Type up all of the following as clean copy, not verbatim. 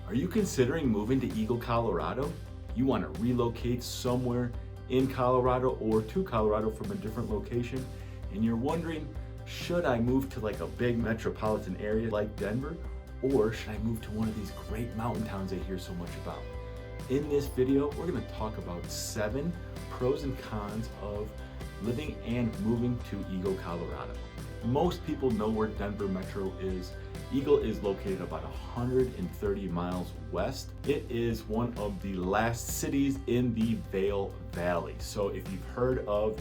Are you considering moving to Eagle, Colorado? You want to relocate somewhere in Colorado or to Colorado from a different location, and you're wondering, should I move to like a big metropolitan area like Denver, or should I move to one of these great mountain towns I hear so much about? In this video, we're going to talk about 7 pros and cons of living and moving to Eagle, Colorado. Most people know where Denver Metro is. Eagle is located about 130 miles west. It is one of the last cities in the Vail Valley. So if you've heard of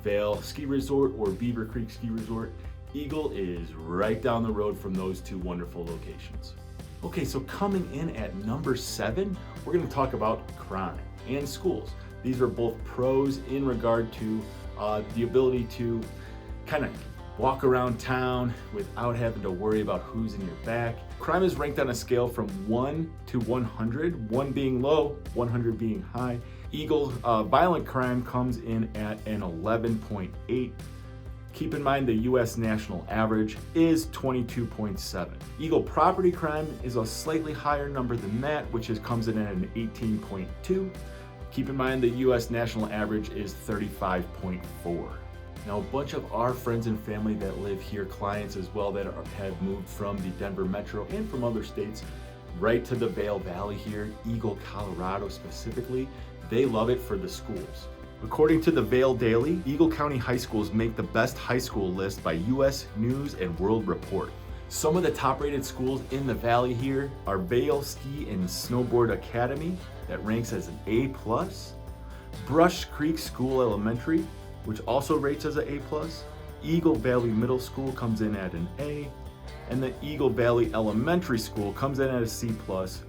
Vail Ski Resort or Beaver Creek Ski Resort, Eagle is right down the road from those 2 wonderful locations. Okay, so coming in at number 7, we're going to talk about crime and schools. These are both pros in regard to the ability to kind of walk around town without having to worry about who's in your back. Crime is ranked on a scale from 1 to 100, 1 being low, 100 being high. Eagle violent crime comes in at an 11.8. Keep in mind the US national average is 22.7. Eagle property crime is a slightly higher number than that, which comes in at an 18.2. Keep in mind the US national average is 35.4. Now, a bunch of our friends and family that live here, clients as well that have moved from the Denver Metro and from other states right to the Vail Valley here, Eagle, Colorado specifically, they love it for the schools. According to the Vail Daily, Eagle County high schools make the best high school list by US News and World Report. Some of the top rated schools in the valley here are Vail Ski and Snowboard Academy that ranks as an A+, Brush Creek School Elementary, which also rates as an A+, Eagle Valley Middle School comes in at an A, and the Eagle Valley Elementary School comes in at a C+,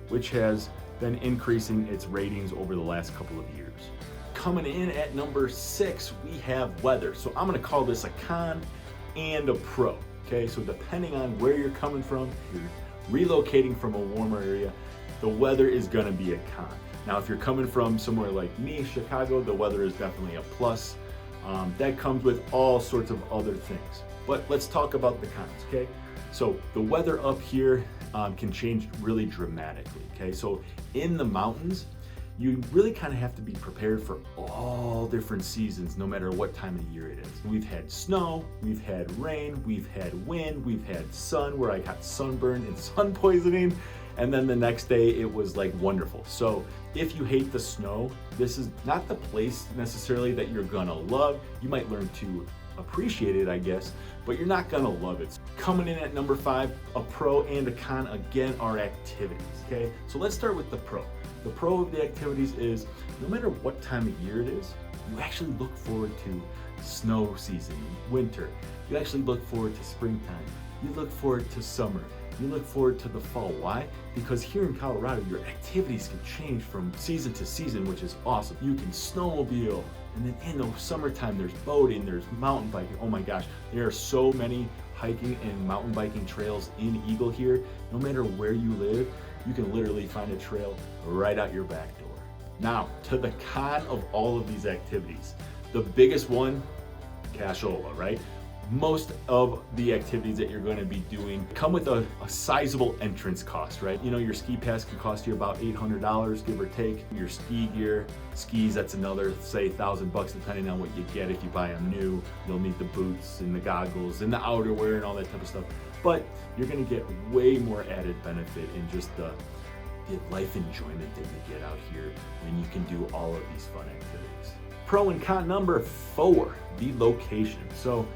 which has been increasing its ratings over the last couple of years. Coming in at number 6, we have weather. So I'm gonna call this a con and a pro, okay? So depending on where you're coming from, if you're relocating from a warmer area, the weather is gonna be a con. Now, if you're coming from somewhere like me, Chicago, the weather is definitely a plus. That comes with all sorts of other things. But let's talk about the cons, okay? So the weather up here can change really dramatically, okay? So in the mountains, you really kind of have to be prepared for all different seasons, no matter what time of year it is. We've had snow, we've had rain, we've had wind, we've had sun, where I got sunburn and sun poisoning, and then the next day it was like wonderful. So if you hate the snow, this is not the place necessarily that you're gonna love. You might learn to appreciate it, I guess, but you're not gonna love it. Coming in at number 5, a pro and a con again are activities, okay? So let's start with the pro. The pro of the activities is no matter what time of year it is, you actually look forward to snow season, winter. You actually look forward to springtime. You look forward to summer. You look forward to the fall. Why? Because here in Colorado, your activities can change from season to season, which is awesome. You can snowmobile, and then in the summertime, there's boating, there's mountain biking. Oh my gosh, there are so many hiking and mountain biking trails in Eagle here. No matter where you live, you can literally find a trail right out your back door. Now, to the con of all of these activities. The biggest one, cashola, right? Most of the activities that you're going to be doing come with a sizable entrance cost, right? You know, your ski pass can cost you about $800, give or take. Your ski gear, skis, that's another, say, $1,000 depending on what you get. If you buy them new, you'll need the boots and the goggles and the outerwear and all that type of stuff. But you're going to get way more added benefit in just the life enjoyment that you get out here when you can do all of these fun activities. Pro and con number 4, the location. So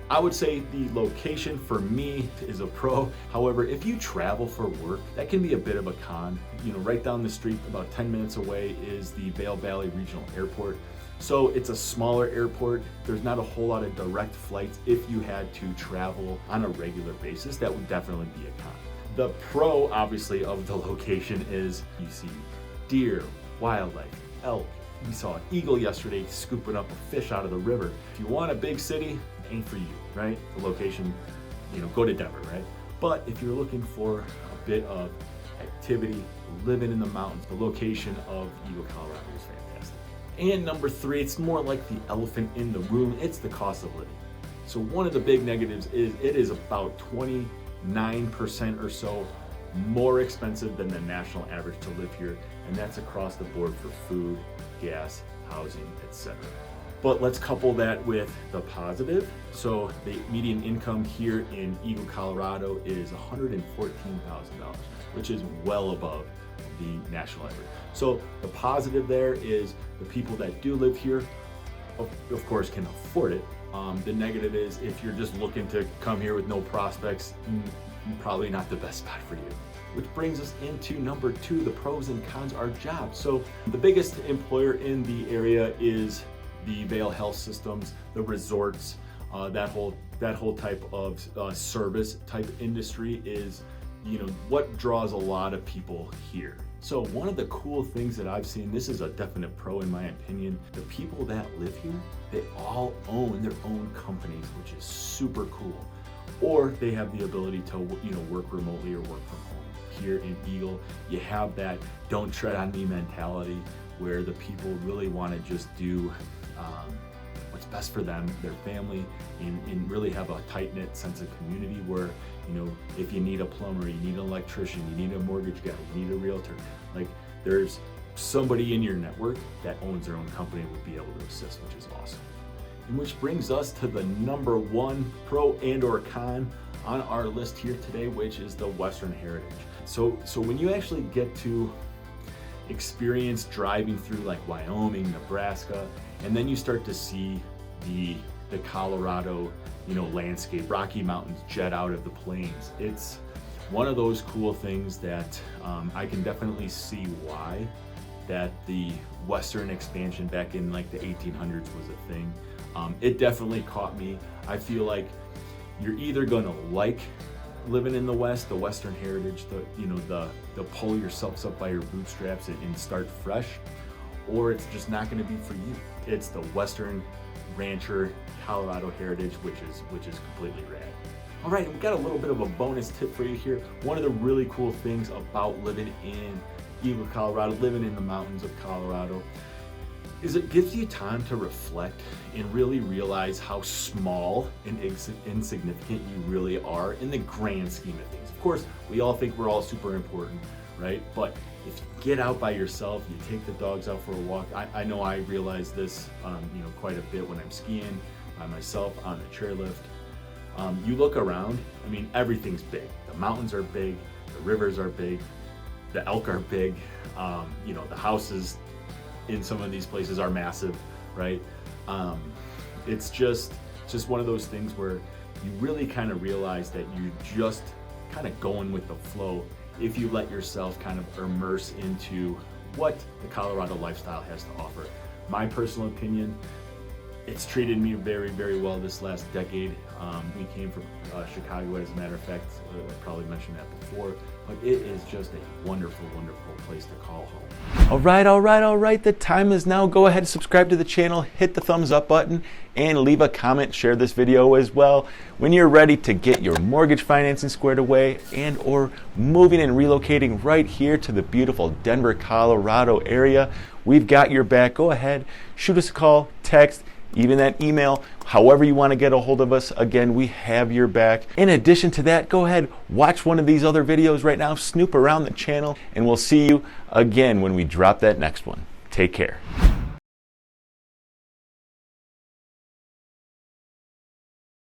I would say the location for me is a pro. However, if you travel for work, that can be a bit of a con. You know, right down the street, about 10 minutes away, is the Vail Valley Regional Airport. So it's a smaller airport. There's not a whole lot of direct flights. If you had to travel on a regular basis, that would definitely be a con. The pro, obviously, of the location is you see deer, wildlife, elk. We saw an eagle yesterday scooping up a fish out of the river. If you want a big city, it ain't for you, right? The location, go to Denver, right? But if you're looking for a bit of activity, living in the mountains, the location of Eagle, Colorado is fantastic. And number 3, it's more like the elephant in the room, it's the cost of living. So one of the big negatives is it is about 29% or so more expensive than the national average to live here, and that's across the board for food, gas, housing, etc. But let's couple that with the positive. So the median income here in Eagle, Colorado is $114,000, which is well above the national average. So the positive there is the people that do live here, of course, can afford it. The negative is if you're just looking to come here with no prospects, probably not the best spot for you. Which brings us into number 2, the pros and cons are jobs. So the biggest employer in the area is the Vail Health Systems, the resorts, that whole type of service type industry is, what draws a lot of people here. So one of the cool things that I've seen, this is a definite pro in my opinion, the people that live here, they all own their own companies, which is super cool. Or they have the ability to work remotely or work from home. Here in Eagle, you have that don't tread on me mentality where the people really want to just do what's best for them, their family, and really have a tight-knit sense of community where, if you need a plumber, you need an electrician, you need a mortgage guy, you need a realtor, like there's somebody in your network that owns their own company and would be able to assist, which is awesome. And which brings us to the number 1 pro and or con on our list here today, which is the Western heritage. So when you actually get to experience driving through like Wyoming, Nebraska, and then you start to see the Colorado, landscape, Rocky Mountains jet out of the plains. It's one of those cool things that I can definitely see why that the Western expansion back in like the 1800s was a thing. It definitely caught me. I feel like you're either gonna like living in the West, the Western heritage, the pull yourselves up by your bootstraps and start fresh, or it's just not gonna be for you. It's the Western rancher Colorado heritage, which is completely rad. All right, we've got a little bit of a bonus tip for you here. One of the really cool things about living in Eagle, Colorado, living in the mountains of Colorado, is it gives you time to reflect and really realize how small and insignificant you really are in the grand scheme of things. Of course, we all think we're all super important, right? But if you get out by yourself, you take the dogs out for a walk. I know I realize this, quite a bit when I'm skiing by myself on the chairlift. You look around, everything's big. The mountains are big, the rivers are big, the elk are big, the houses in some of these places are massive, right? It's just one of those things where you really kind of realize that you're just kind of going with the flow if you let yourself kind of immerse into what the Colorado lifestyle has to offer. My personal opinion, it's treated me very, very well this last decade. We came from Chicago, as a matter of fact. I probably mentioned that before, but it is just a wonderful, wonderful place to call home. All right. The time is now. Go ahead and subscribe to the channel, hit the thumbs up button, and leave a comment. Share this video as well. When you're ready to get your mortgage financing squared away and or moving and relocating right here to the beautiful Denver, Colorado area, we've got your back. Go ahead, shoot us a call, text, even that email, however you want to get a hold of us. Again, we have your back. In addition to that, go ahead, watch one of these other videos right now, snoop around the channel, and we'll see you again when we drop that next one. Take care.